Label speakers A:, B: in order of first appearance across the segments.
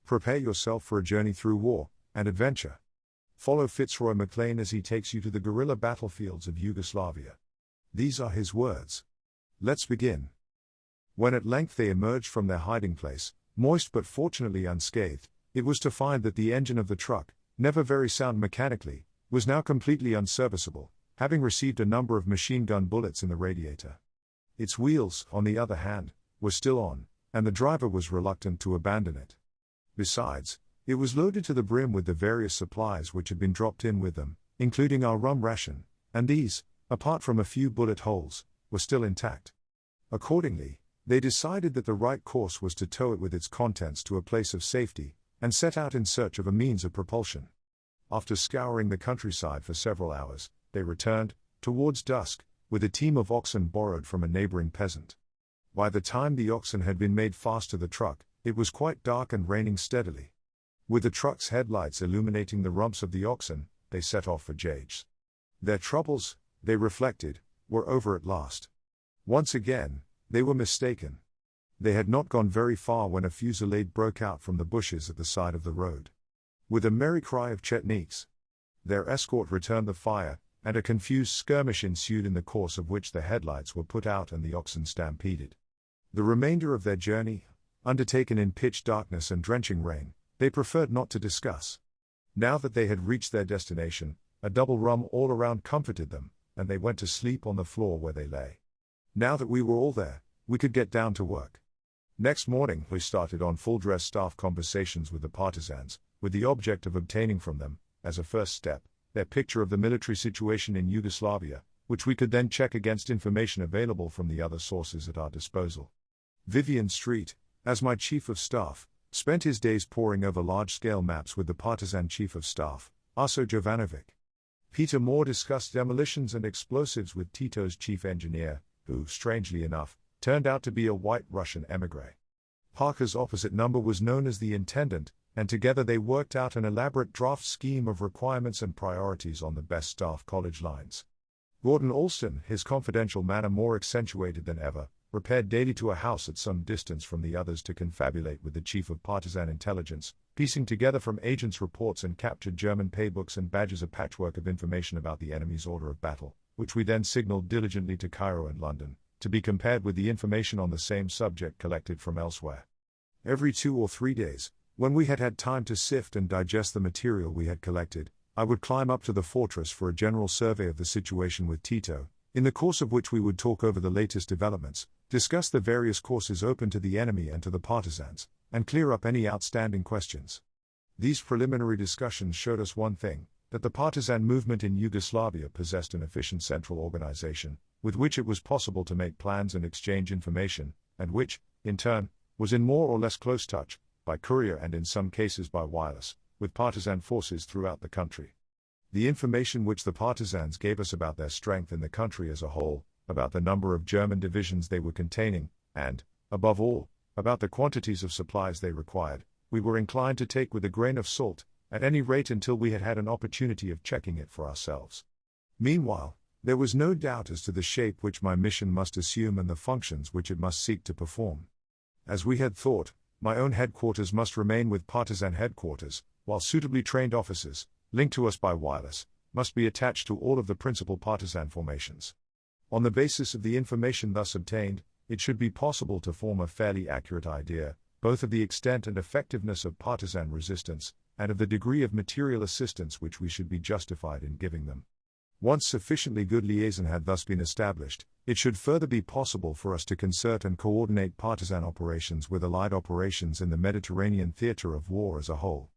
A: Prepare yourself for a journey through war and adventure. Follow Fitzroy Maclean as he takes you to the guerrilla battlefields of Yugoslavia. These are his words. Let's begin. When at length they emerged from their hiding place, moist but fortunately unscathed, it was to find that the engine of the truck, never very sound mechanically, was now completely unserviceable, having received a number of machine gun bullets in the radiator. Its wheels, on the other hand, were still on, and the driver was reluctant to abandon it. Besides, it was loaded to the brim with the various supplies which had been dropped in with them, including our rum ration, and these, apart from a few bullet holes, were still intact. Accordingly, they decided that the right course was to tow it with its contents to a place of safety, and set out in search of a means of propulsion. After scouring the countryside for several hours, they returned, towards dusk, with a team of oxen borrowed from a neighboring peasant. By the time the oxen had been made fast to the truck, it was quite dark and raining steadily. With the truck's headlights illuminating the rumps of the oxen, they set off for Jages. Their troubles, they reflected, were over at last. Once again, they were mistaken. They had not gone very far when a fusillade broke out from the bushes at the side of the road. With a merry cry of Cetniks, their escort returned the fire, and a confused skirmish ensued in the course of which the headlights were put out and the oxen stampeded. The remainder of their journey, undertaken in pitch darkness and drenching rain, they preferred not to discuss. Now that they had reached their destination, a double rum all around comforted them, and they went to sleep on the floor where they lay. Now that we were all there, we could get down to work. Next morning, we started on full-dress staff conversations with the partisans, with the object of obtaining from them, as a first step, their picture of the military situation in Yugoslavia, which we could then check against information available from the other sources at our disposal. Vivian Street, as my chief of staff, spent his days poring over large-scale maps with the partisan chief of staff, Arso Jovanovic. Peter Moore discussed demolitions and explosives with Tito's chief engineer, who, strangely enough, turned out to be a white Russian émigré. Parker's opposite number was known as the intendant, and together they worked out an elaborate draft scheme of requirements and priorities on the best staff college lines. Gordon Alston, his confidential manner more accentuated than ever, repaired daily to a house at some distance from the others to confabulate with the chief of partisan intelligence, piecing together from agents' reports and captured German paybooks and badges a patchwork of information about the enemy's order of battle, which we then signaled diligently to Cairo and London, to be compared with the information on the same subject collected from elsewhere. Every 2 or 3 days, when we had had time to sift and digest the material we had collected, I would climb up to the fortress for a general survey of the situation with Tito, in the course of which we would talk over the latest developments, discuss the various courses open to the enemy and to the partisans, and clear up any outstanding questions. These preliminary discussions showed us one thing, that the partisan movement in Yugoslavia possessed an efficient central organization, with which it was possible to make plans and exchange information, and which, in turn, was in more or less close touch, by courier and in some cases by wireless, with partisan forces throughout the country. The information which the partisans gave us about their strength in the country as a whole, about the number of German divisions they were containing, and, above all, about the quantities of supplies they required, we were inclined to take with a grain of salt, at any rate until we had had an opportunity of checking it for ourselves. Meanwhile, there was no doubt as to the shape which my mission must assume and the functions which it must seek to perform. As we had thought, my own headquarters must remain with partisan headquarters, while suitably trained officers, linked to us by wireless, must be attached to all of the principal partisan formations. On the basis of the information thus obtained, it should be possible to form a fairly accurate idea, both of the extent and effectiveness of partisan resistance, and of the degree of material assistance which we should be justified in giving them. Once sufficiently good liaison had thus been established, it should further be possible for us to concert and coordinate partisan operations with allied operations in the Mediterranean theater of war as a whole.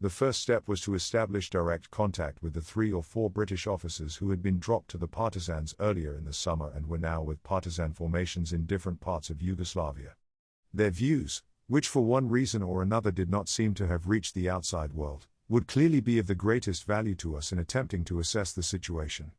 A: The first step was to establish direct contact with the 3 or 4 British officers who had been dropped to the partisans earlier in the summer and were now with partisan formations in different parts of Yugoslavia. Their views, which for one reason or another did not seem to have reached the outside world, would clearly be of the greatest value to us in attempting to assess the situation.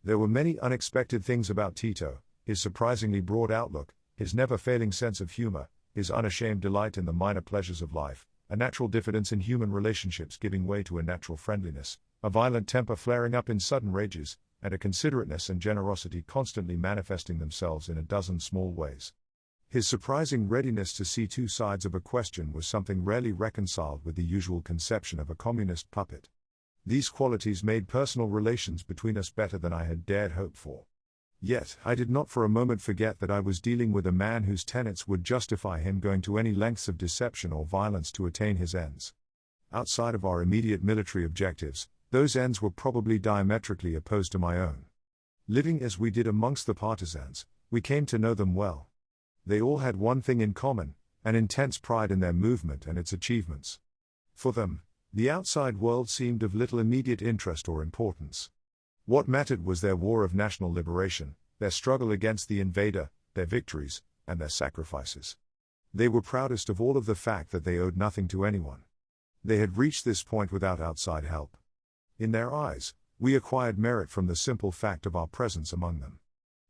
A: There were many unexpected things about Tito, his surprisingly broad outlook, his never-failing sense of humor, his unashamed delight in the minor pleasures of life, a natural diffidence in human relationships giving way to a natural friendliness, a violent temper flaring up in sudden rages, and a considerateness and generosity constantly manifesting themselves in a dozen small ways. His surprising readiness to see two sides of a question was something rarely reconciled with the usual conception of a communist puppet. These qualities made personal relations between us better than I had dared hope for. Yet, I did not for a moment forget that I was dealing with a man whose tenets would justify him going to any lengths of deception or violence to attain his ends. Outside of our immediate military objectives, those ends were probably diametrically opposed to my own. Living as we did amongst the partisans, we came to know them well. They all had one thing in common, an intense pride in their movement and its achievements. For them, the outside world seemed of little immediate interest or importance. What mattered was their war of national liberation, their struggle against the invader, their victories, and their sacrifices. They were proudest of all of the fact that they owed nothing to anyone. They had reached this point without outside help. In their eyes, we acquired merit from the simple fact of our presence among them.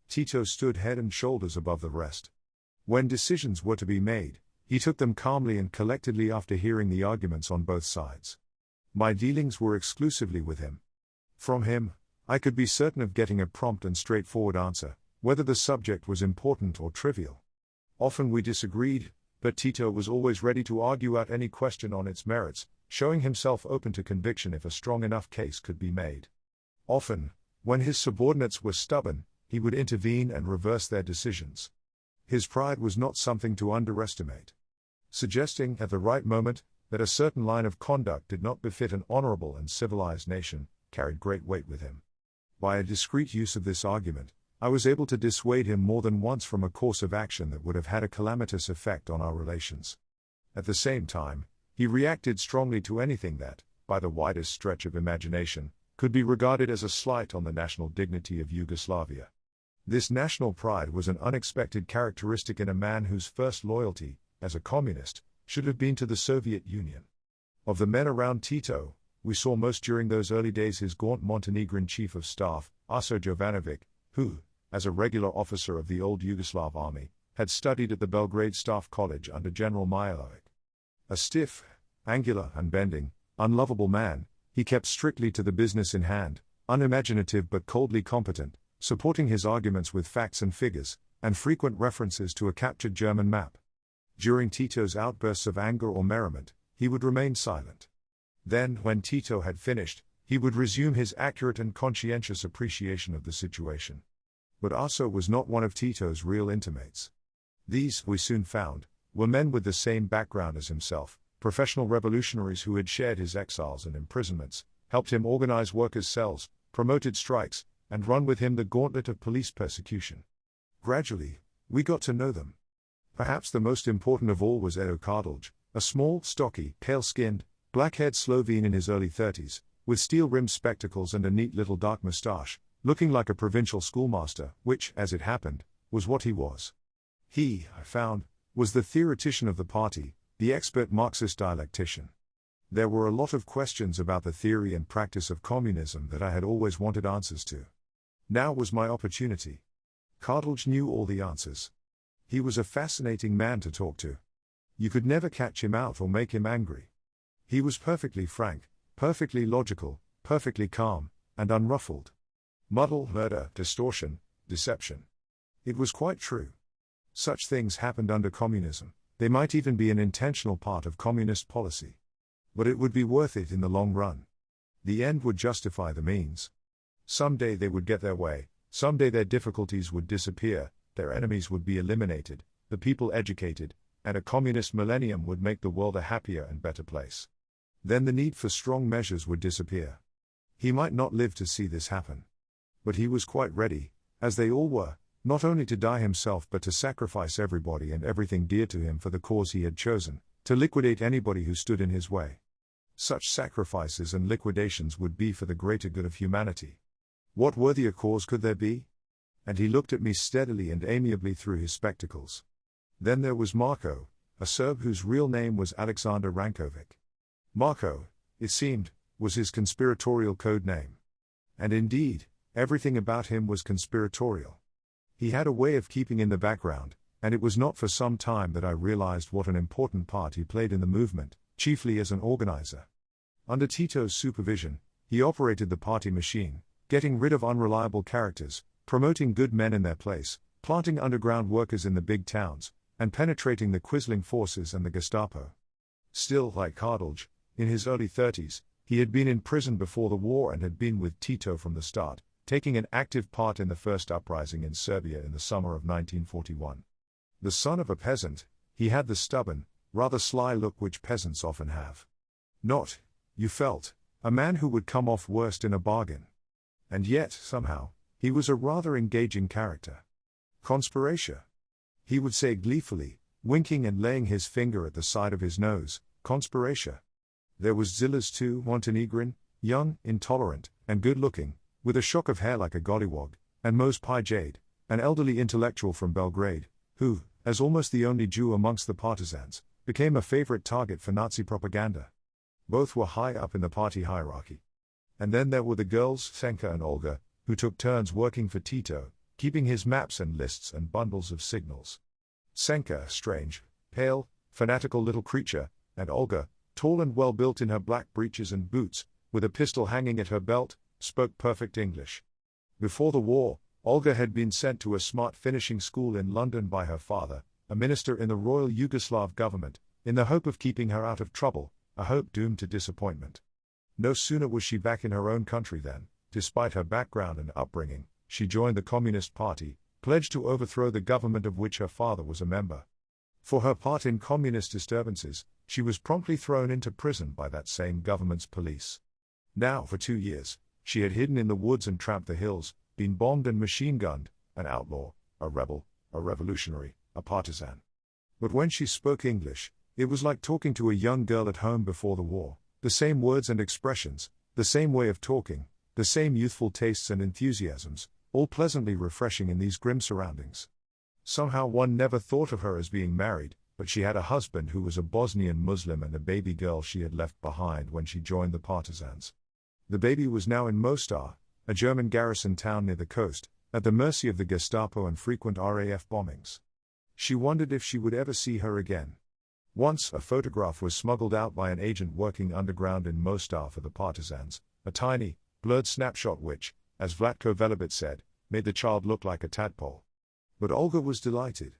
A: Tito stood head and shoulders above the rest. When decisions were to be made, he took them calmly and collectedly after hearing the arguments on both sides. My dealings were exclusively with him. From him, I could be certain of getting a prompt and straightforward answer, whether the subject was important or trivial. Often we disagreed, but Tito was always ready to argue out any question on its merits, showing himself open to conviction if a strong enough case could be made. Often, when his subordinates were stubborn, he would intervene and reverse their decisions. His pride was not something to underestimate. Suggesting, at the right moment, that a certain line of conduct did not befit an honorable and civilized nation, carried great weight with him. By a discreet use of this argument, I was able to dissuade him more than once from a course of action that would have had a calamitous effect on our relations. At the same time, he reacted strongly to anything that, by the widest stretch of imagination, could be regarded as a slight on the national dignity of Yugoslavia. This national pride was an unexpected characteristic in a man whose first loyalty, as a communist, should have been to the Soviet Union. Of the men around Tito, we saw most during those early days his gaunt Montenegrin chief of staff, Arso Jovanovic, who, as a regular officer of the old Yugoslav army, had studied at the Belgrade Staff College under General Milovic. A stiff, angular, unbending, unlovable man, he kept strictly to the business in hand, unimaginative but coldly competent, supporting his arguments with facts and figures, and frequent references to a captured German map. During Tito's outbursts of anger or merriment, he would remain silent. Then, when Tito had finished, he would resume his accurate and conscientious appreciation of the situation. But Arso was not one of Tito's real intimates. These, we soon found, were men with the same background as himself, professional revolutionaries who had shared his exiles and imprisonments, helped him organize workers' cells, promoted strikes, and run with him the gauntlet of police persecution. Gradually, we got to know them. Perhaps the most important of all was Edo Kardelj, a small, stocky, pale-skinned, black-haired Slovene in his early 30s, with steel-rimmed spectacles and a neat little dark moustache, looking like a provincial schoolmaster, which, as it happened, was what he was. He, I found, was the theoretician of the party, the expert Marxist dialectician. There were a lot of questions about the theory and practice of communism that I had always wanted answers to. Now was my opportunity. Kardelj knew all the answers. He was a fascinating man to talk to. You could never catch him out or make him angry. He was perfectly frank, perfectly logical, perfectly calm, and unruffled. Muddle, murder, distortion, deception. It was quite true. Such things happened under communism. They might even be an intentional part of communist policy. But it would be worth it in the long run. The end would justify the means. Someday they would get their way, someday their difficulties would disappear, their enemies would be eliminated, the people educated, and a communist millennium would make the world a happier and better place. Then the need for strong measures would disappear. He might not live to see this happen. But he was quite ready, as they all were, not only to die himself but to sacrifice everybody and everything dear to him for the cause he had chosen, to liquidate anybody who stood in his way. Such sacrifices and liquidations would be for the greater good of humanity. What worthier cause could there be? And he looked at me steadily and amiably through his spectacles. Then there was Marko, a Serb whose real name was Alexander Rankovic. Marko, it seemed, was his conspiratorial code name. And indeed, everything about him was conspiratorial. He had a way of keeping in the background, and it was not for some time that I realized what an important part he played in the movement, chiefly as an organizer. Under Tito's supervision, he operated the party machine, getting rid of unreliable characters, promoting good men in their place, planting underground workers in the big towns, and penetrating the Quisling forces and the Gestapo. Still, like Kardelj, in his early 30s, he had been in prison before the war and had been with Tito from the start, taking an active part in the first uprising in Serbia in the summer of 1941. The son of a peasant, he had the stubborn, rather sly look which peasants often have. Not, you felt, a man who would come off worst in a bargain. And yet, somehow, he was a rather engaging character. Conspiratio. He would say gleefully, winking and laying his finger at the side of his nose, conspiratio. There was Zilas too, Montenegrin, young, intolerant, and good-looking, with a shock of hair like a gollywog, and Mos Jade, an elderly intellectual from Belgrade, who, as almost the only Jew amongst the partisans, became a favorite target for Nazi propaganda. Both were high up in the party hierarchy. And then there were the girls, Senka and Olga, who took turns working for Tito, keeping his maps and lists and bundles of signals. Senka, strange, pale, fanatical little creature, and Olga, tall and well-built in her black breeches and boots, with a pistol hanging at her belt, spoke perfect English. Before the war, Olga had been sent to a smart finishing school in London by her father, a minister in the Royal Yugoslav government, in the hope of keeping her out of trouble, a hope doomed to disappointment. No sooner was she back in her own country than, despite her background and upbringing, she joined the Communist Party, pledged to overthrow the government of which her father was a member. For her part in communist disturbances, she was promptly thrown into prison by that same government's police. Now, for 2 years, she had hidden in the woods and tramped the hills, been bombed and machine-gunned, an outlaw, a rebel, a revolutionary, a partisan. But when she spoke English, it was like talking to a young girl at home before the war, the same words and expressions, the same way of talking, the same youthful tastes and enthusiasms, all pleasantly refreshing in these grim surroundings. Somehow one never thought of her as being married, but she had a husband who was a Bosnian Muslim and a baby girl she had left behind when she joined the partisans. The baby was now in Mostar, a German garrison town near the coast, at the mercy of the Gestapo and frequent RAF bombings. She wondered if she would ever see her again. Once, a photograph was smuggled out by an agent working underground in Mostar for the partisans, a tiny, blurred snapshot which, as Vlatko Velebit said, made the child look like a tadpole. But Olga was delighted.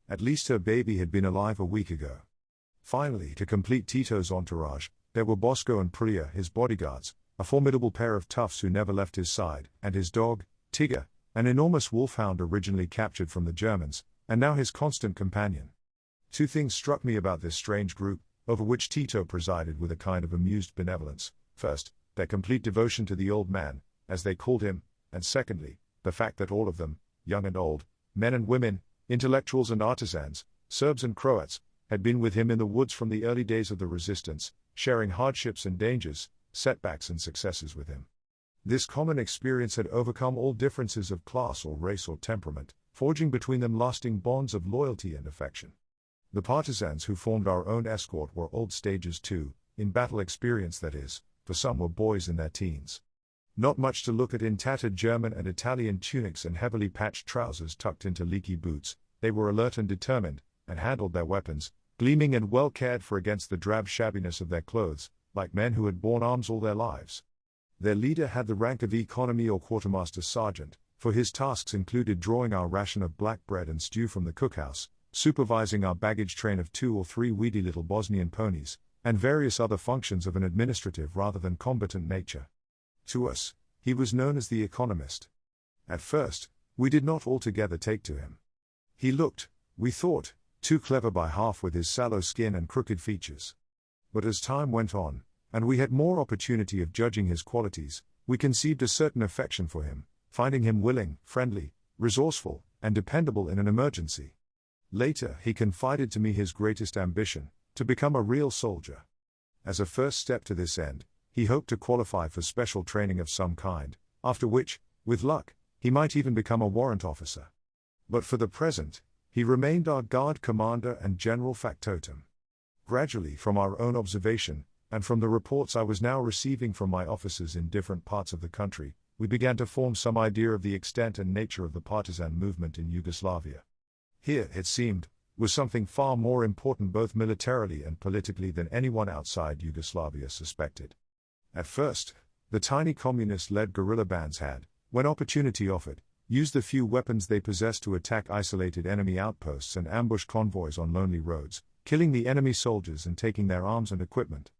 A: At least her baby had been alive a week ago. Finally, to complete Tito's entourage, there were Bosco and Priya, his bodyguards, a formidable pair of toughs who never left his side, and his dog, Tigger, an enormous wolfhound originally captured from the Germans, and now his constant companion. 2 things struck me about this strange group, over which Tito presided with a kind of amused benevolence. First, their complete devotion to the old man, as they called him, and secondly, the fact that all of them, young and old, men and women, intellectuals and artisans, Serbs and Croats, had been with him in the woods from the early days of the resistance, sharing hardships and dangers, setbacks and successes with him. This common experience had overcome all differences of class or race or temperament, forging between them lasting bonds of loyalty and affection. The partisans who formed our own escort were old stagers too, in battle experience that is, for some were boys in their teens. Not much to look at in tattered German and Italian tunics and heavily patched trousers tucked into leaky boots, they were alert and determined, and handled their weapons, gleaming and well cared for against the drab shabbiness of their clothes, like men who had borne arms all their lives. Their leader had the rank of economy or quartermaster sergeant, for his tasks included drawing our ration of black bread and stew from the cookhouse, supervising our baggage train of 2 or 3 weedy little Bosnian ponies, and various other functions of an administrative rather than combatant nature. To us, he was known as the economist. At first, we did not altogether take to him. He looked, we thought, too clever by half with his sallow skin and crooked features. But as time went on, and we had more opportunity of judging his qualities, we conceived a certain affection for him, finding him willing, friendly, resourceful, and dependable in an emergency. Later, he confided to me his greatest ambition, to become a real soldier. As a first step to this end, he hoped to qualify for special training of some kind, after which, with luck, he might even become a warrant officer. But for the present, he remained our guard commander and general factotum. Gradually, from our own observation, and from the reports I was now receiving from my officers in different parts of the country, we began to form some idea of the extent and nature of the partisan movement in Yugoslavia. Here, it seemed, was something far more important both militarily and politically than anyone outside Yugoslavia suspected. At first, the tiny communist-led guerrilla bands had, when opportunity offered, used the few weapons they possessed to attack isolated enemy outposts and ambush convoys on lonely roads, killing the enemy soldiers and taking their arms and equipment.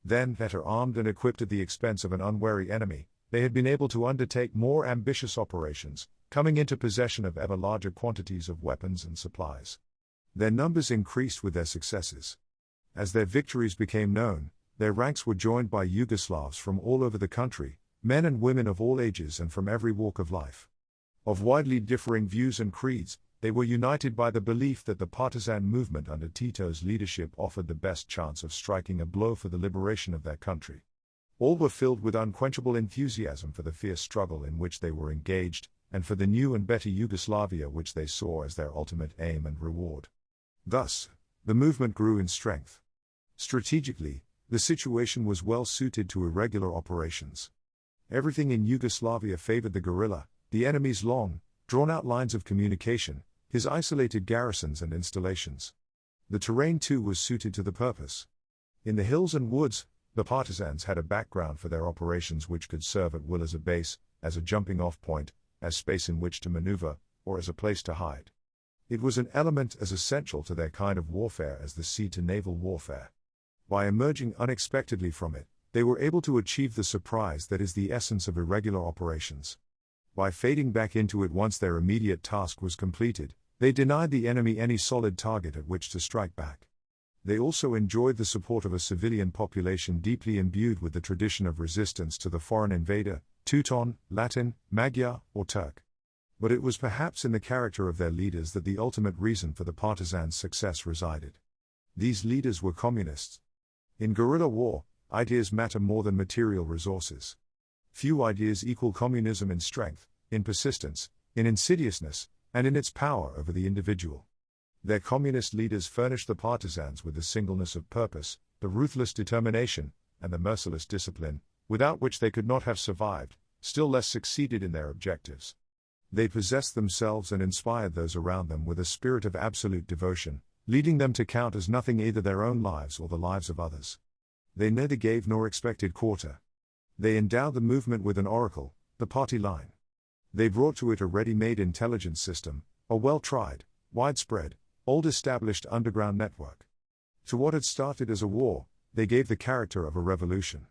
A: Then, better armed and equipped at the expense of an unwary enemy, they had been able to undertake more ambitious operations, coming into possession of ever larger quantities of weapons and supplies. Their numbers increased with their successes. As their victories became known, their ranks were joined by Yugoslavs from all over the country, men and women of all ages and from every walk of life. Of widely differing views and creeds, they were united by the belief that the partisan movement under Tito's leadership offered the best chance of striking a blow for the liberation of their country. All were filled with unquenchable enthusiasm for the fierce struggle in which they were engaged, and for the new and better Yugoslavia which they saw as their ultimate aim and reward. Thus, the movement grew in strength. Strategically, the situation was well suited to irregular operations. Everything in Yugoslavia favored the guerrilla, the enemy's long, drawn-out lines of communication, his isolated garrisons and installations. The terrain too was suited to the purpose. In the hills and woods, the partisans had a background for their operations which could serve at will as a base, as a jumping-off point, as space in which to maneuver, or as a place to hide. It was an element as essential to their kind of warfare as the sea-to-naval warfare. By emerging unexpectedly from it, they were able to achieve the surprise that is the essence of irregular operations. By fading back into it once their immediate task was completed, they denied the enemy any solid target at which to strike back. They also enjoyed the support of a civilian population deeply imbued with the tradition of resistance to the foreign invader, Teuton, Latin, Magyar, or Turk. But it was perhaps in the character of their leaders that the ultimate reason for the partisans' success resided. These leaders were communists. In guerrilla war, ideas matter more than material resources. Few ideas equal communism in strength, in persistence, in insidiousness, and in its power over the individual. Their communist leaders furnished the partisans with the singleness of purpose, the ruthless determination, and the merciless discipline, without which they could not have survived, still less succeeded in their objectives. They possessed themselves and inspired those around them with a spirit of absolute devotion, leading them to count as nothing either their own lives or the lives of others. They neither gave nor expected quarter. They endowed the movement with an oracle, the party line. They brought to it a ready-made intelligence system, a well-tried, widespread, old-established underground network. To what had started as a war, they gave the character of a revolution.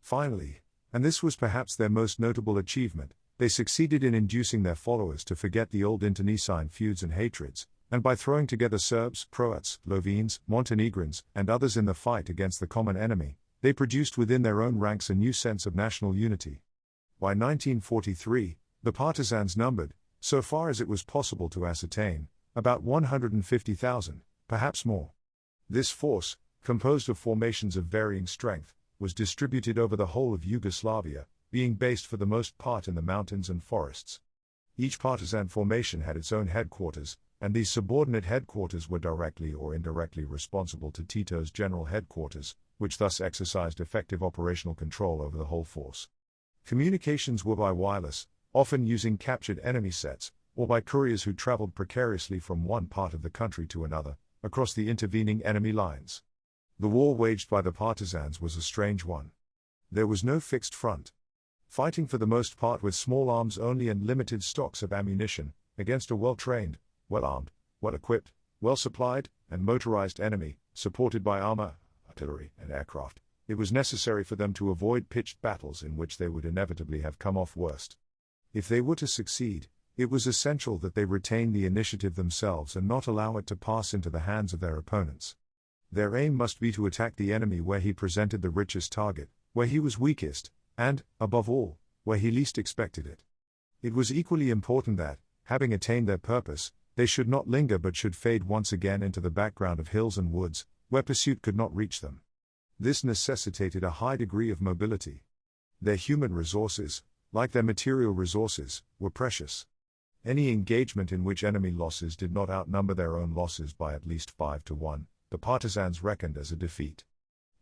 A: Finally, and this was perhaps their most notable achievement, they succeeded in inducing their followers to forget the old internecine feuds and hatreds, and by throwing together Serbs, Croats, Slovenes, Montenegrins, and others in the fight against the common enemy, they produced within their own ranks a new sense of national unity. By 1943, the partisans numbered, so far as it was possible to ascertain, about 150,000, perhaps more. This force, composed of formations of varying strength, was distributed over the whole of Yugoslavia, being based for the most part in the mountains and forests. Each partisan formation had its own headquarters, and these subordinate headquarters were directly or indirectly responsible to Tito's general headquarters, which thus exercised effective operational control over the whole force. Communications were by wireless, often using captured enemy sets, or by couriers who traveled precariously from one part of the country to another, across the intervening enemy lines. The war waged by the partisans was a strange one. There was no fixed front. Fighting for the most part with small arms only and limited stocks of ammunition, against a well-trained, well-armed, well-equipped, well-supplied, and motorized enemy, supported by armor, artillery, and aircraft, it was necessary for them to avoid pitched battles in which they would inevitably have come off worst. If they were to succeed, it was essential that they retain the initiative themselves and not allow it to pass into the hands of their opponents. Their aim must be to attack the enemy where he presented the richest target, where he was weakest, and, above all, where he least expected it. It was equally important that, having attained their purpose, they should not linger but should fade once again into the background of hills and woods, where pursuit could not reach them. This necessitated a high degree of mobility. Their human resources, like their material resources, were precious. Any engagement in which enemy losses did not outnumber their own losses by at least 5 to 1, the partisans reckoned as a defeat.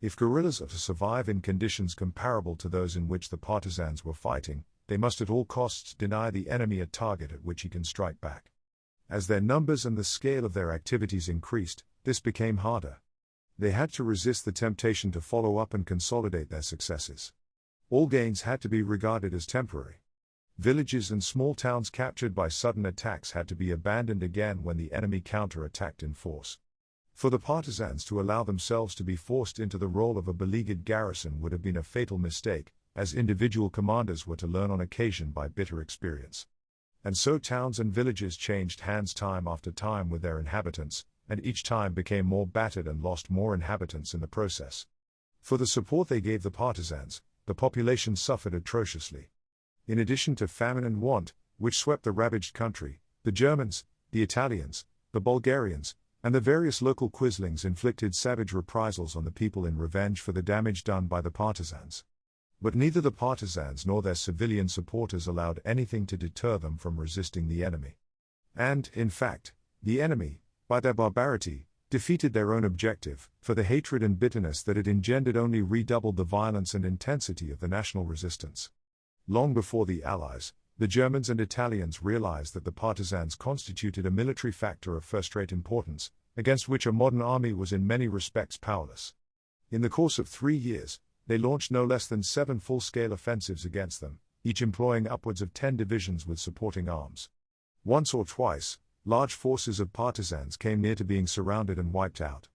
A: If guerrillas are to survive in conditions comparable to those in which the partisans were fighting, they must at all costs deny the enemy a target at which he can strike back. As their numbers and the scale of their activities increased, this became harder. They had to resist the temptation to follow up and consolidate their successes. All gains had to be regarded as temporary. Villages and small towns captured by sudden attacks had to be abandoned again when the enemy counterattacked in force. For the partisans to allow themselves to be forced into the role of a beleaguered garrison would have been a fatal mistake, as individual commanders were to learn on occasion by bitter experience. And so towns and villages changed hands time after time with their inhabitants, and each time became more battered and lost more inhabitants in the process. For the support they gave the partisans, the population suffered atrociously. In addition to famine and want, which swept the ravaged country, the Germans, the Italians, the Bulgarians, and the various local quislings inflicted savage reprisals on the people in revenge for the damage done by the partisans. But neither the partisans nor their civilian supporters allowed anything to deter them from resisting the enemy. And, in fact, the enemy, by their barbarity, defeated their own objective, for the hatred and bitterness that it engendered only redoubled the violence and intensity of the national resistance. Long before the Allies, the Germans and Italians realized that the partisans constituted a military factor of first-rate importance, against which a modern army was in many respects powerless. In the course of 3 years, they launched no less than 7 full-scale offensives against them, each employing upwards of 10 divisions with supporting arms. Once or twice, large forces of partisans came near to being surrounded and wiped out.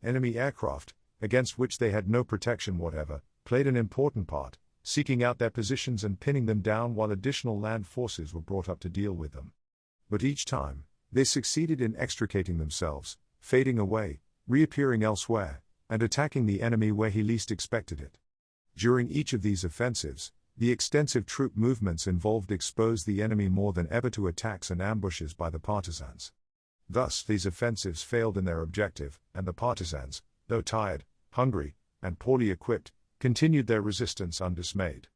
A: Enemy aircraft, against which they had no protection whatever, played an important part, seeking out their positions and pinning them down while additional land forces were brought up to deal with them. But each time, they succeeded in extricating themselves, fading away, reappearing elsewhere, and attacking the enemy where he least expected it. During each of these offensives, the extensive troop movements involved exposed the enemy more than ever to attacks and ambushes by the partisans. Thus, these offensives failed in their objective, and the partisans, though tired, hungry, and poorly equipped, continued their resistance undismayed.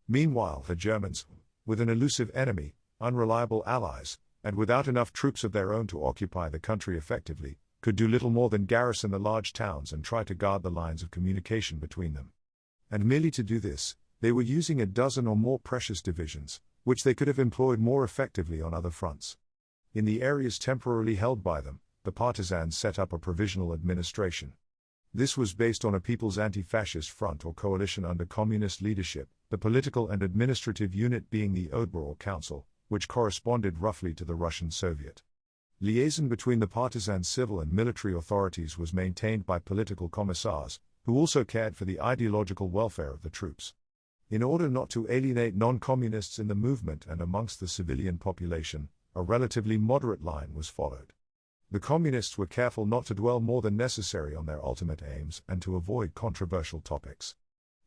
A: Meanwhile, the Germans, with an elusive enemy, unreliable allies, and without enough troops of their own to occupy the country effectively, could do little more than garrison the large towns and try to guard the lines of communication between them. And merely to do this, they were using a dozen or more precious divisions, which they could have employed more effectively on other fronts. In the areas temporarily held by them, the partisans set up a provisional administration. This was based on a People's Anti-Fascist Front or coalition under communist leadership, the political and administrative unit being the Odbor Council, which corresponded roughly to the Russian Soviet. Liaison between the partisan civil and military authorities was maintained by political commissars, who also cared for the ideological welfare of the troops. In order not to alienate non-communists in the movement and amongst the civilian population, a relatively moderate line was followed. The communists were careful not to dwell more than necessary on their ultimate aims and to avoid controversial topics.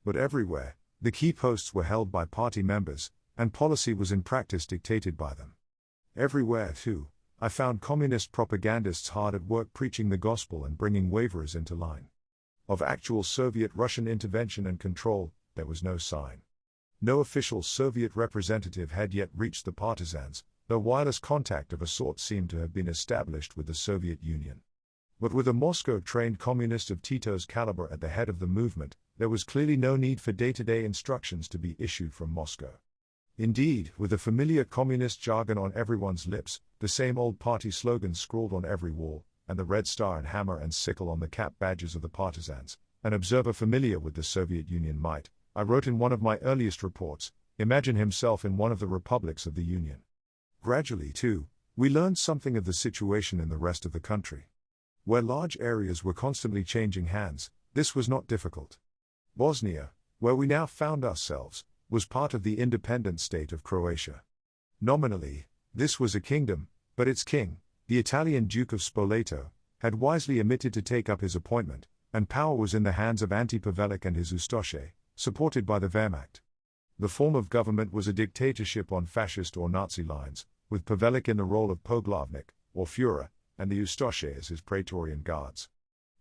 A: But everywhere, the key posts were held by party members, and policy was in practice dictated by them. Everywhere, too, I found communist propagandists hard at work preaching the gospel and bringing waverers into line. Of actual Soviet-Russian intervention and control, there was no sign. No official Soviet representative had yet reached the partisans, though wireless contact of a sort seemed to have been established with the Soviet Union. But with a Moscow-trained communist of Tito's caliber at the head of the movement, there was clearly no need for day-to-day instructions to be issued from Moscow. Indeed, with the familiar communist jargon on everyone's lips, the same old party slogans scrawled on every wall, and the red star and hammer and sickle on the cap badges of the partisans, an observer familiar with the Soviet Union might, I wrote in one of my earliest reports, imagine himself in one of the republics of the Union. Gradually, too, we learned something of the situation in the rest of the country. Where large areas were constantly changing hands, this was not difficult. Bosnia, where we now found ourselves, was part of the independent state of Croatia. Nominally, this was a kingdom, but its king, the Italian Duke of Spoleto, had wisely omitted to take up his appointment, and power was in the hands of Ante Pavelic and his Ustaše, supported by the Wehrmacht. The form of government was a dictatorship on fascist or Nazi lines, with Pavelic in the role of Poglavnik, or Führer, and the Ustaše as his Praetorian Guards.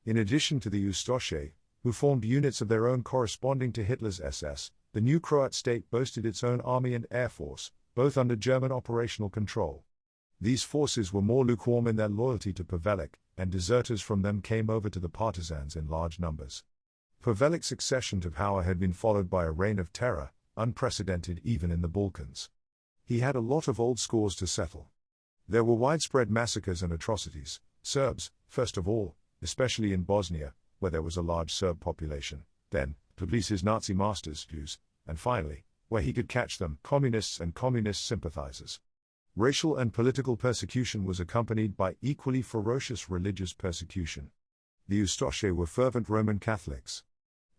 A: In addition to the Ustaše, who formed units of their own corresponding to Hitler's SS, the new Croat state boasted its own army and air force, both under German operational control. These forces were more lukewarm in their loyalty to Pavelic, and deserters from them came over to the partisans in large numbers. Pavelic's accession to power had been followed by a reign of terror, unprecedented even in the Balkans. He had a lot of old scores to settle. There were widespread massacres and atrocities, Serbs, first of all, especially in Bosnia, where there was a large Serb population, then, Tbili's Nazi masters, Jews, and finally, where he could catch them, communists and communist sympathizers. Racial and political persecution was accompanied by equally ferocious religious persecution. The Ustaše were fervent Roman Catholics.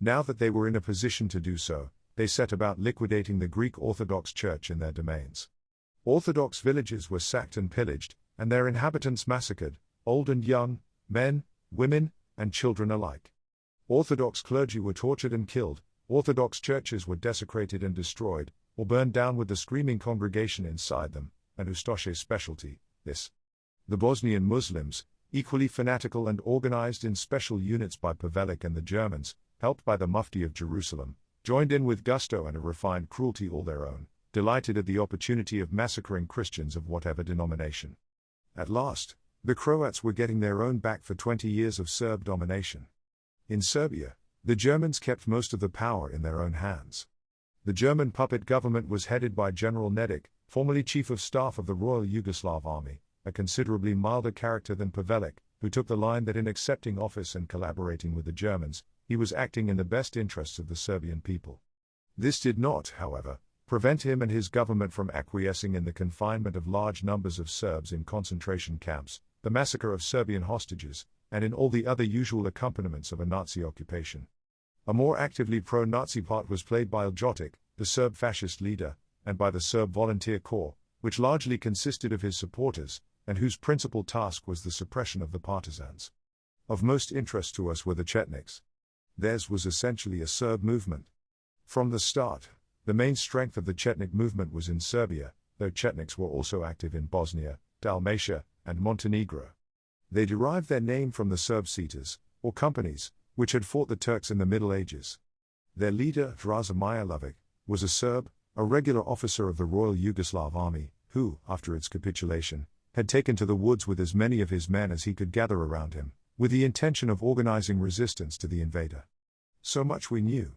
A: Now that they were in a position to do so, they set about liquidating the Greek Orthodox Church in their domains. Orthodox villages were sacked and pillaged, and their inhabitants massacred, old and young, men, women, and children alike. Orthodox clergy were tortured and killed, Orthodox churches were desecrated and destroyed, or burned down with the screaming congregation inside them, an Ustaše's specialty, this. The Bosnian Muslims, equally fanatical and organized in special units by Pavelić and the Germans, helped by the Mufti of Jerusalem, joined in with gusto and a refined cruelty all their own, delighted at the opportunity of massacring Christians of whatever denomination. At last, the Croats were getting their own back for 20 years of Serb domination. In Serbia, the Germans kept most of the power in their own hands. The German puppet government was headed by General Nedić, formerly Chief of Staff of the Royal Yugoslav Army, a considerably milder character than Pavelić, who took the line that in accepting office and collaborating with the Germans, he was acting in the best interests of the Serbian people. This did not, however, prevent him and his government from acquiescing in the confinement of large numbers of Serbs in concentration camps, the massacre of Serbian hostages, and in all the other usual accompaniments of a Nazi occupation. A more actively pro-Nazi part was played by Ljotic, the Serb fascist leader, and by the Serb Volunteer Corps, which largely consisted of his supporters, and whose principal task was the suppression of the partisans. Of most interest to us were the Cetniks. Theirs was essentially a Serb movement. From the start, the main strength of the Cetnik movement was in Serbia, though Cetniks were also active in Bosnia, Dalmatia, and Montenegro. They derived their name from the Serb Cetas, or companies, which had fought the Turks in the Middle Ages. Their leader, Draza Mihailović, was a Serb, a regular officer of the Royal Yugoslav Army, who, after its capitulation, had taken to the woods with as many of his men as he could gather around him, with the intention of organizing resistance to the invader. So much we knew.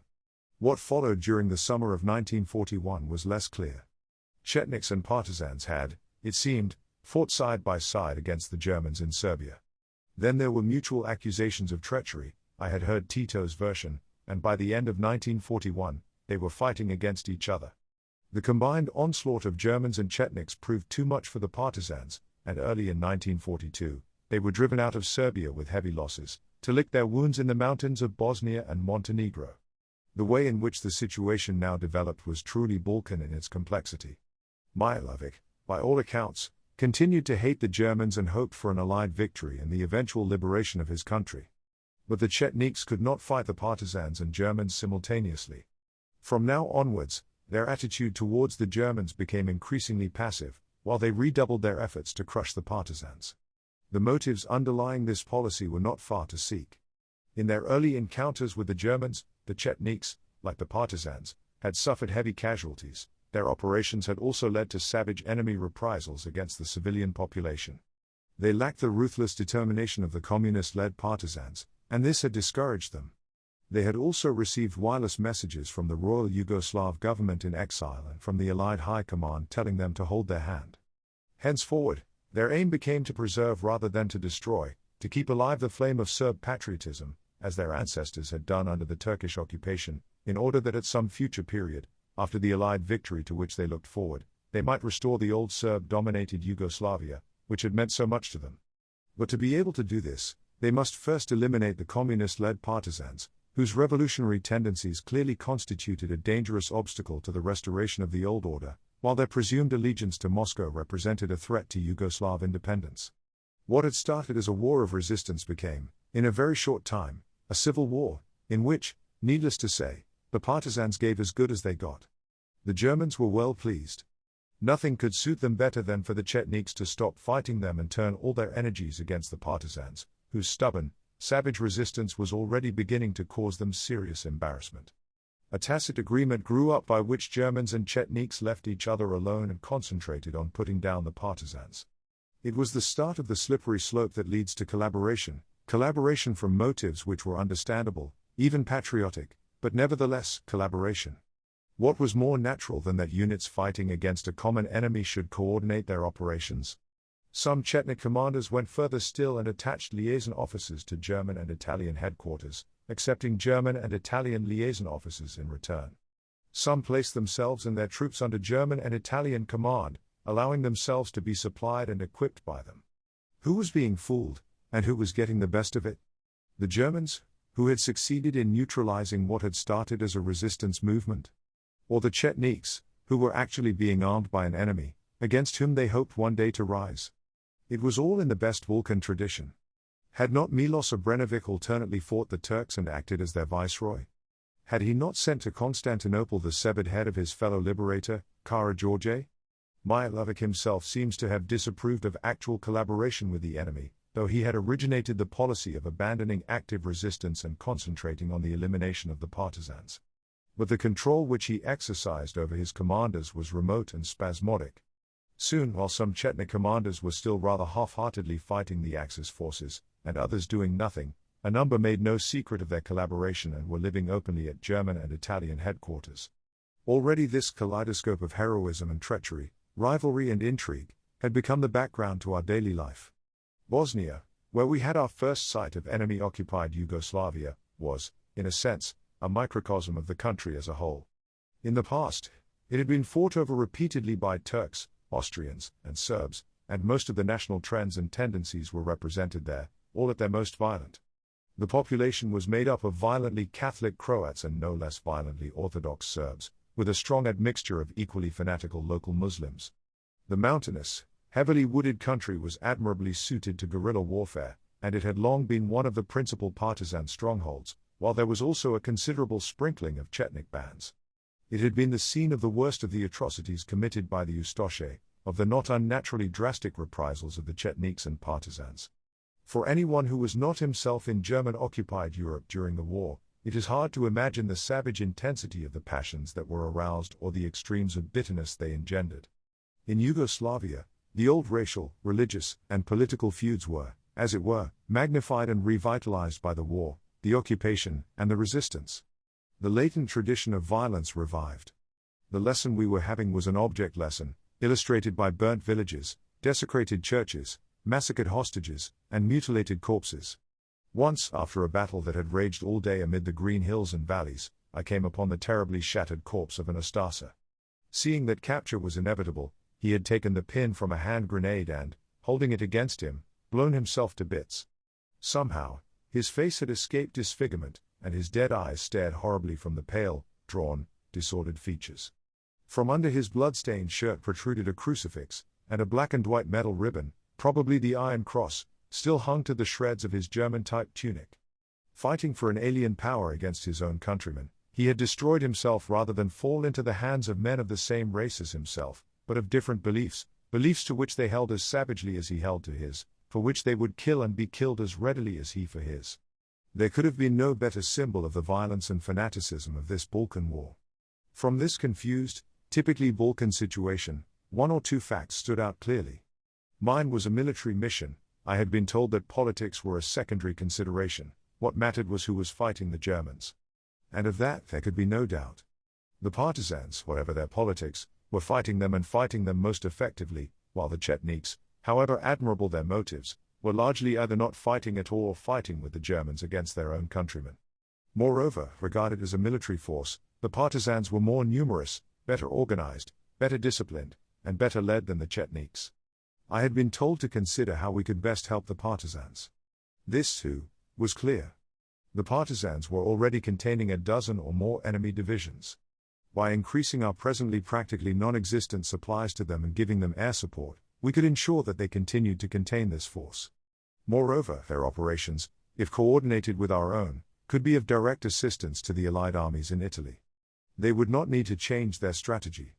A: What followed during the summer of 1941 was less clear. Cetniks and partisans had, it seemed, fought side by side against the Germans in Serbia. Then there were mutual accusations of treachery, I had heard Tito's version, and by the end of 1941, they were fighting against each other. The combined onslaught of Germans and Cetniks proved too much for the partisans, and early in 1942, they were driven out of Serbia with heavy losses, to lick their wounds in the mountains of Bosnia and Montenegro. The way in which the situation now developed was truly Balkan in its complexity. Mihailović, by all accounts, continued to hate the Germans and hoped for an Allied victory and the eventual liberation of his country. But the Cetniks could not fight the partisans and Germans simultaneously. From now onwards, their attitude towards the Germans became increasingly passive, while they redoubled their efforts to crush the partisans. The motives underlying this policy were not far to seek. In their early encounters with the Germans, the Cetniks, like the partisans, had suffered heavy casualties. Their operations had also led to savage enemy reprisals against the civilian population. They lacked the ruthless determination of the communist-led partisans, and this had discouraged them. They had also received wireless messages from the Royal Yugoslav government in exile and from the Allied High Command telling them to hold their hand. Henceforward, their aim became to preserve rather than to destroy, to keep alive the flame of Serb patriotism, as their ancestors had done under the Turkish occupation, in order that at some future period, after the Allied victory to which they looked forward, they might restore the old Serb-dominated Yugoslavia, which had meant so much to them. But to be able to do this, they must first eliminate the communist-led partisans, whose revolutionary tendencies clearly constituted a dangerous obstacle to the restoration of the old order, while their presumed allegiance to Moscow represented a threat to Yugoslav independence. What had started as a war of resistance became, in a very short time, a civil war, in which, needless to say, the partisans gave as good as they got. The Germans were well pleased. Nothing could suit them better than for the Cetniks to stop fighting them and turn all their energies against the partisans, whose stubborn, savage resistance was already beginning to cause them serious embarrassment. A tacit agreement grew up by which Germans and Cetniks left each other alone and concentrated on putting down the partisans. It was the start of the slippery slope that leads to collaboration from motives which were understandable, even patriotic, but nevertheless, collaboration. What was more natural than that units fighting against a common enemy should coordinate their operations? Some Chetnik commanders went further still and attached liaison officers to German and Italian headquarters, accepting German and Italian liaison officers in return. Some placed themselves and their troops under German and Italian command, allowing themselves to be supplied and equipped by them. Who was being fooled, and who was getting the best of it? The Germans, who had succeeded in neutralizing what had started as a resistance movement? Or the Cetniks, who were actually being armed by an enemy, against whom they hoped one day to rise? It was all in the best Balkan tradition. Had not Milos Obrenović alternately fought the Turks and acted as their viceroy? Had he not sent to Constantinople the severed head of his fellow liberator, Karađorđe? Milović himself seems to have disapproved of actual collaboration with the enemy, though he had originated the policy of abandoning active resistance and concentrating on the elimination of the partisans. But the control which he exercised over his commanders was remote and spasmodic. Soon, while some Chetnik commanders were still rather half-heartedly fighting the Axis forces, and others doing nothing, a number made no secret of their collaboration and were living openly at German and Italian headquarters. Already this kaleidoscope of heroism and treachery, rivalry and intrigue, had become the background to our daily life. Bosnia, where we had our first sight of enemy-occupied Yugoslavia, was, in a sense, a microcosm of the country as a whole. In the past, it had been fought over repeatedly by Turks, Austrians, and Serbs, and most of the national trends and tendencies were represented there, all at their most violent. The population was made up of violently Catholic Croats and no less violently Orthodox Serbs, with a strong admixture of equally fanatical local Muslims. The mountainous, heavily wooded country was admirably suited to guerrilla warfare, and it had long been one of the principal partisan strongholds, while there was also a considerable sprinkling of Chetnik bands. It had been the scene of the worst of the atrocities committed by the Ustaše, of the not unnaturally drastic reprisals of the Chetniks and partisans. For anyone who was not himself in German-occupied Europe during the war, it is hard to imagine the savage intensity of the passions that were aroused or the extremes of bitterness they engendered. In Yugoslavia, the old racial, religious, and political feuds were, as it were, magnified and revitalized by the war, the occupation, and the resistance. The latent tradition of violence revived. The lesson we were having was an object lesson, illustrated by burnt villages, desecrated churches, massacred hostages, and mutilated corpses. Once, after a battle that had raged all day amid the green hills and valleys, I came upon the terribly shattered corpse of an Ustaša. Seeing that capture was inevitable, he had taken the pin from a hand grenade and, holding it against him, blown himself to bits. Somehow, his face had escaped disfigurement, and his dead eyes stared horribly from the pale, drawn, disordered features. From under his blood-stained shirt protruded a crucifix, and a black and white metal ribbon, probably the Iron Cross, still hung to the shreds of his German-type tunic. Fighting for an alien power against his own countrymen, he had destroyed himself rather than fall into the hands of men of the same race as himself, but of different beliefs, beliefs to which they held as savagely as he held to his, for which they would kill and be killed as readily as he for his. There could have been no better symbol of the violence and fanaticism of this Balkan war. From this confused, typically Balkan situation, one or two facts stood out clearly. Mine was a military mission. I had been told that politics were a secondary consideration. What mattered was who was fighting the Germans. And of that there could be no doubt. The partisans, whatever their politics, were fighting them and fighting them most effectively, while the Chetniks, however admirable their motives, were largely either not fighting at all or fighting with the Germans against their own countrymen. Moreover, regarded as a military force, the partisans were more numerous, better organized, better disciplined, and better led than the Chetniks. I had been told to consider how we could best help the partisans. This, too, was clear. The partisans were already containing a dozen or more enemy divisions. By increasing our presently practically non-existent supplies to them and giving them air support, we could ensure that they continued to contain this force. Moreover, their operations, if coordinated with our own, could be of direct assistance to the Allied armies in Italy. They would not need to change their strategy.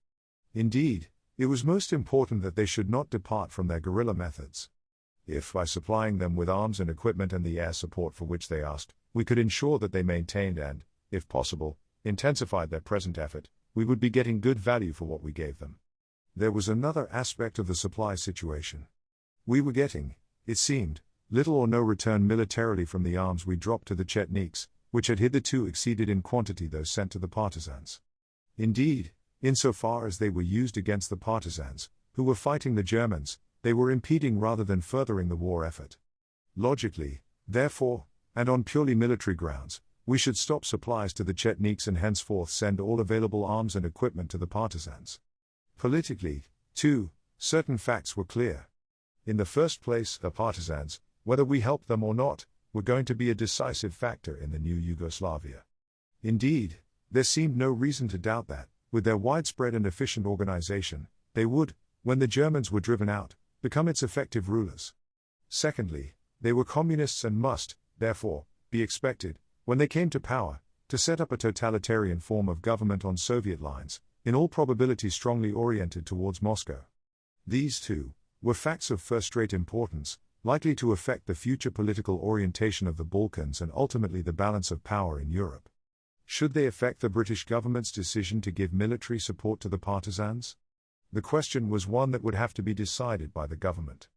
A: Indeed, it was most important that they should not depart from their guerrilla methods. If, by supplying them with arms and equipment and the air support for which they asked, we could ensure that they maintained and, if possible, intensified their present effort, we would be getting good value for what we gave them. There was another aspect of the supply situation. We were getting, it seemed, little or no return militarily from the arms we dropped to the Chetniks, which had hitherto exceeded in quantity those sent to the partisans. Indeed, insofar as they were used against the partisans, who were fighting the Germans, they were impeding rather than furthering the war effort. Logically, therefore, and on purely military grounds, We should stop supplies to the Cetniks and henceforth send all available arms and equipment to the partisans. Politically, too, certain facts were clear. In the first place, the partisans, whether we helped them or not, were going to be a decisive factor in the new Yugoslavia. Indeed, there seemed no reason to doubt that, with their widespread and efficient organization, they would, when the Germans were driven out, become its effective rulers. Secondly, they were communists and must, therefore, be expected, when they came to power, to set up a totalitarian form of government on Soviet lines, in all probability strongly oriented towards Moscow. These, too, were facts of first-rate importance, likely to affect the future political orientation of the Balkans and ultimately the balance of power in Europe. Should they affect the British government's decision to give military support to the partisans? The question was one that would have to be decided by the government.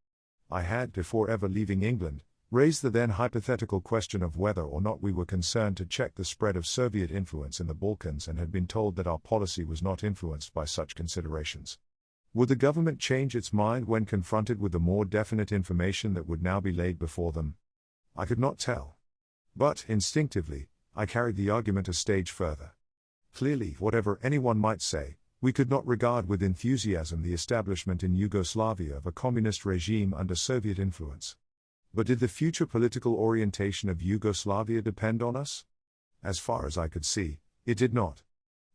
A: I had, before ever leaving England, raised the then hypothetical question of whether or not we were concerned to check the spread of Soviet influence in the Balkans and had been told that our policy was not influenced by such considerations. Would the government change its mind when confronted with the more definite information that would now be laid before them? I could not tell. But, instinctively, I carried the argument a stage further. Clearly, whatever anyone might say, we could not regard with enthusiasm the establishment in Yugoslavia of a communist regime under Soviet influence. But did the future political orientation of Yugoslavia depend on us? As far as I could see, it did not.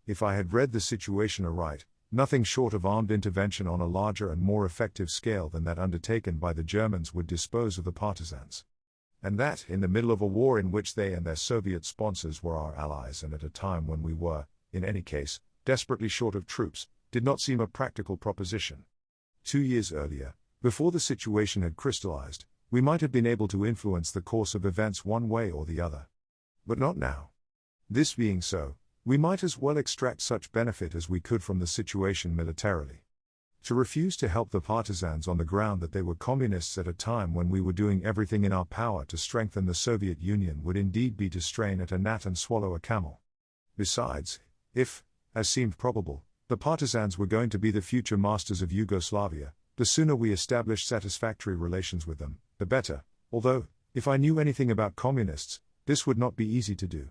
A: If I had read the situation aright, nothing short of armed intervention on a larger and more effective scale than that undertaken by the Germans would dispose of the partisans. And that, in the middle of a war in which they and their Soviet sponsors were our allies and at a time when we were, in any case, desperately short of troops, did not seem a practical proposition. 2 years earlier, before the situation had crystallized, we might have been able to influence the course of events one way or the other. But not now. This being so, we might as well extract such benefit as we could from the situation militarily. To refuse to help the partisans on the ground that they were communists at a time when we were doing everything in our power to strengthen the Soviet Union would indeed be to strain at a gnat and swallow a camel. Besides, if, as seemed probable, the partisans were going to be the future masters of Yugoslavia, the sooner we established satisfactory relations with them, the better, although, if I knew anything about communists, this would not be easy to do.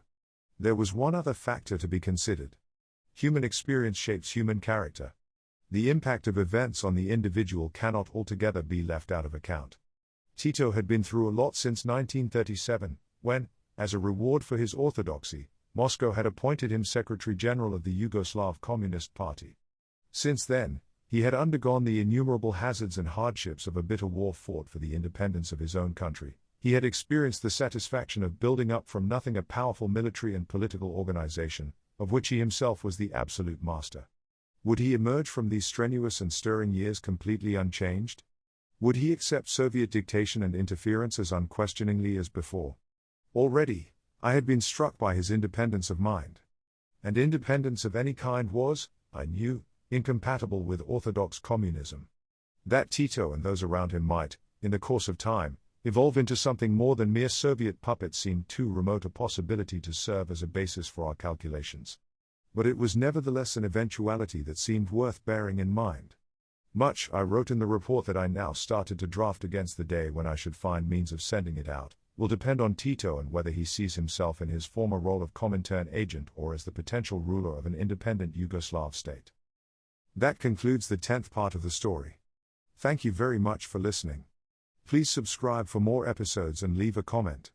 A: There was one other factor to be considered. Human experience shapes human character. The impact of events on the individual cannot altogether be left out of account. Tito had been through a lot since 1937, when, as a reward for his orthodoxy, Moscow had appointed him Secretary General of the Yugoslav Communist Party. Since then, he had undergone the innumerable hazards and hardships of a bitter war fought for the independence of his own country. He had experienced the satisfaction of building up from nothing a powerful military and political organization, of which he himself was the absolute master. Would he emerge from these strenuous and stirring years completely unchanged? Would he accept Soviet dictation and interference as unquestioningly as before? Already, I had been struck by his independence of mind. And independence of any kind was, I knew, incompatible with orthodox communism. That Tito and those around him might, in the course of time, evolve into something more than mere Soviet puppets seemed too remote a possibility to serve as a basis for our calculations. But it was nevertheless an eventuality that seemed worth bearing in mind. Much, I wrote in the report that I now started to draft against the day when I should find means of sending it out, will depend on Tito and whether he sees himself in his former role of Comintern agent or as the potential ruler of an independent Yugoslav state. That concludes the 10th part of the story. Thank you very much for listening. Please subscribe for more episodes and leave a comment.